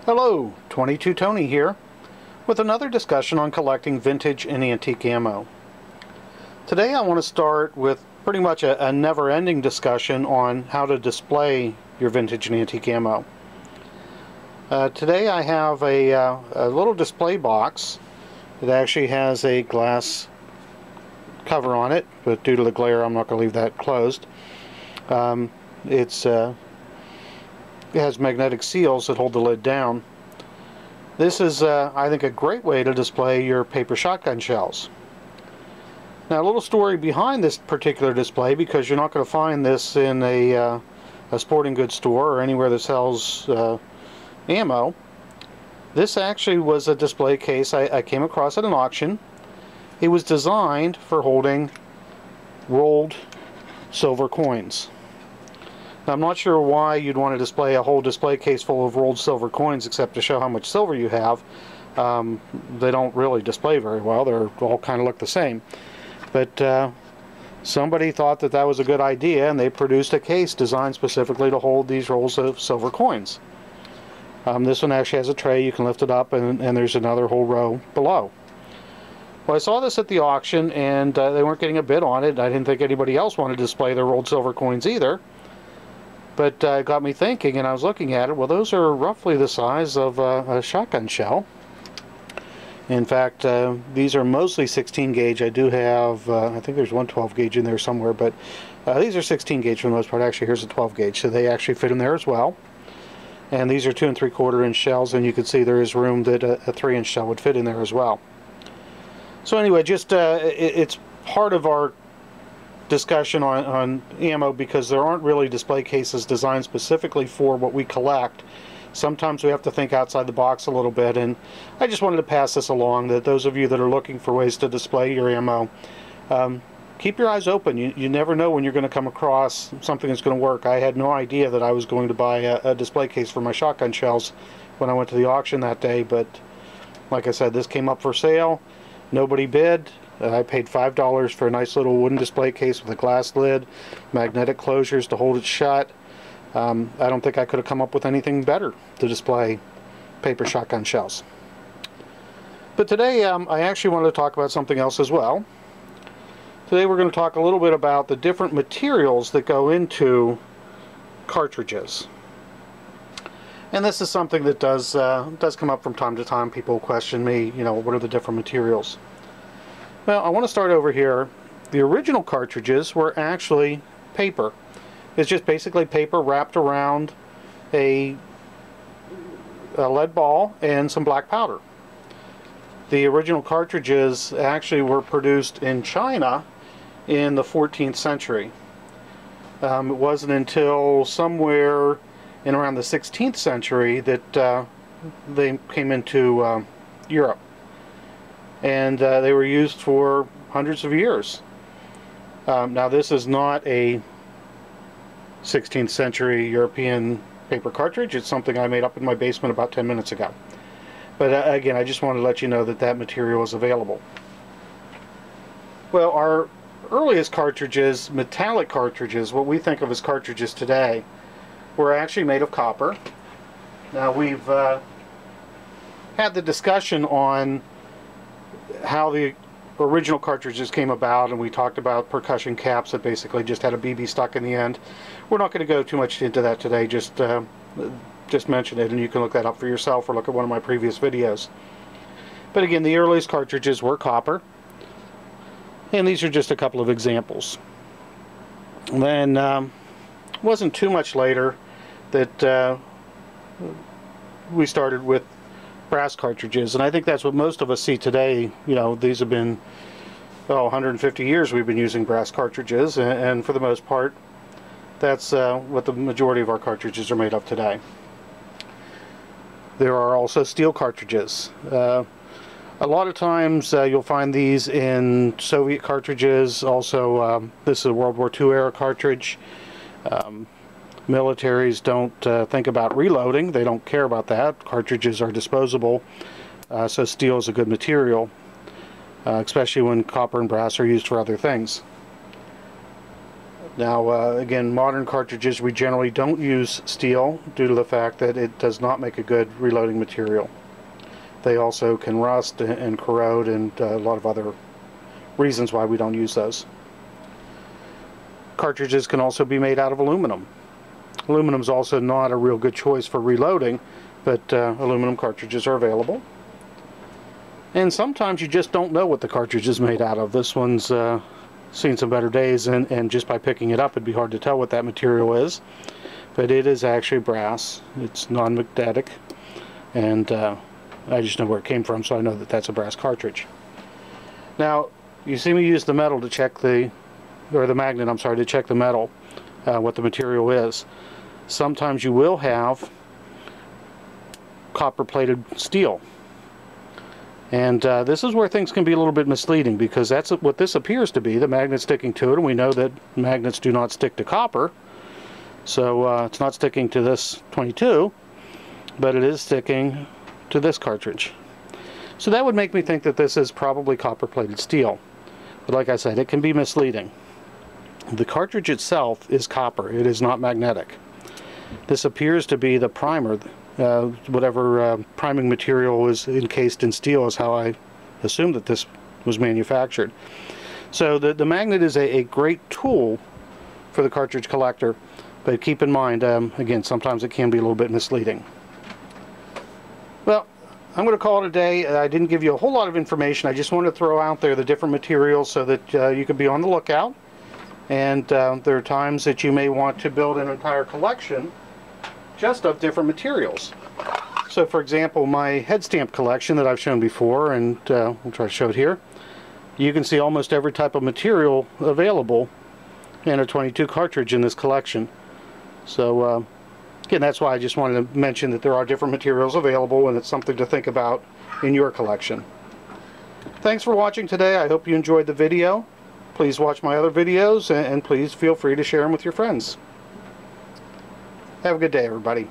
Hello, 22 Tony here, with another discussion on collecting vintage and antique ammo. Today I want to start with pretty much a never-ending discussion on how to display your vintage and antique ammo. Today I have a little display box. It actually has a glass cover on it, but due to the glare I'm not going to leave that closed. It has magnetic seals that hold the lid down. This is, I think, a great way to display your paper shotgun shells. Now, a little story behind this particular display, because you're not going to find this in a sporting goods store or anywhere that sells ammo. This actually was a display case I came across at an auction. It was designed for holding rolled silver coins. Now, I'm not sure why you'd want to display a whole display case full of rolled silver coins except to show how much silver you have. They don't really display very well. They're all kind of look the same. But somebody thought that that was a good idea, and they produced a case designed specifically to hold these rolls of silver coins. This one actually has a tray. You can lift it up, and there's another whole row below. Well, I saw this at the auction, and they weren't getting a bid on it. I didn't think anybody else wanted to display their rolled silver coins either. But it got me thinking, and I was looking at it. Well, those are roughly the size of a shotgun shell. In fact, these are mostly 16 gauge. I do have, I think there's one 12 gauge in there somewhere, but these are 16 gauge for the most part. Actually, here's a 12 gauge, so they actually fit in there as well. And these are 2 3/4 inch shells, and you can see there is room that a 3-inch shell would fit in there as well. So anyway, just it's part of our discussion on ammo, because there aren't really display cases designed specifically for what we collect. Sometimes we have to think outside the box a little bit, and I just wanted to pass this along, that those of you that are looking for ways to display your ammo, keep your eyes open. You never know when you're going to come across something that's going to work. I had no idea that I was going to buy a display case for my shotgun shells when I went to the auction that day, but like I said, this came up for sale. Nobody bid. I paid $5 for a nice little wooden display case with a glass lid, magnetic closures to hold it shut. I don't think I could have come up with anything better to display paper shotgun shells. But today I actually wanted to talk about something else as well. Today we're going to talk a little bit about the different materials that go into cartridges. And this is something that does come up from time to time. People question me, what are the different materials? Well, I want to start over here. The original cartridges were actually paper. It's just basically paper wrapped around a lead ball and some black powder. The original cartridges actually were produced in China in the 14th century. It wasn't until somewhere in around the 16th century that they came into Europe. And they were used for hundreds of years. Now, this is not a 16th century European paper cartridge. It's something I made up in my basement about 10 minutes ago. But again, I just wanted to let you know that that material is available. Well, our earliest cartridges, metallic cartridges, what we think of as cartridges today, were actually made of copper. Now, we've had the discussion on how the original cartridges came about, and we talked about percussion caps that basically just had a BB stuck in the end. We're not going to go too much into that today, just mention it, and you can look that up for yourself or look at one of my previous videos. But again, the earliest cartridges were copper, and these are just a couple of examples. And then it wasn't too much later that we started with brass cartridges, and I think that's what most of us see today. These have been 150 years we've been using brass cartridges, and for the most part that's what the majority of our cartridges are made of today. There are also steel cartridges. A lot of times you'll find these in Soviet cartridges. Also, this is a World War II era cartridge. Militaries don't think about reloading. They don't care about that. Cartridges are disposable, so steel is a good material, especially when copper and brass are used for other things. Now again, modern cartridges, we generally don't use steel due to the fact that it does not make a good reloading material. They also can rust and corrode, and a lot of other reasons why we don't use those. Cartridges can also be made out of aluminum. Aluminum is also not a real good choice for reloading, but aluminum cartridges are available. And sometimes you just don't know what the cartridge is made out of. This one's seen some better days, and just by picking it up it'd be hard to tell what that material is. But it is actually brass. It's non-magnetic, and I just know where it came from, so I know that that's a brass cartridge. Now, you see me use the metal to check the magnet, I'm sorry, to check the metal, what the material is. Sometimes you will have copper-plated steel. And this is where things can be a little bit misleading, because that's what this appears to be, the magnet sticking to it, and we know that magnets do not stick to copper. So it's not sticking to this 22, but it is sticking to this cartridge. So that would make me think that this is probably copper-plated steel. But like I said, it can be misleading. The cartridge itself is copper. It is not magnetic. This appears to be the primer. Whatever priming material was encased in steel is how I assume that this was manufactured. So the magnet is a great tool for the cartridge collector, but keep in mind, again, sometimes it can be a little bit misleading. Well, I'm going to call it a day. I didn't give you a whole lot of information. I just wanted to throw out there the different materials so that you could be on the lookout. And there are times that you may want to build an entire collection just of different materials. So for example, my head stamp collection that I've shown before, and we'll try to show it here, you can see almost every type of material available in a 22 cartridge in this collection. So again, that's why I just wanted to mention that there are different materials available, and it's something to think about in your collection. Thanks for watching today. I hope you enjoyed the video. Please watch my other videos, and please feel free to share them with your friends. Have a good day, everybody.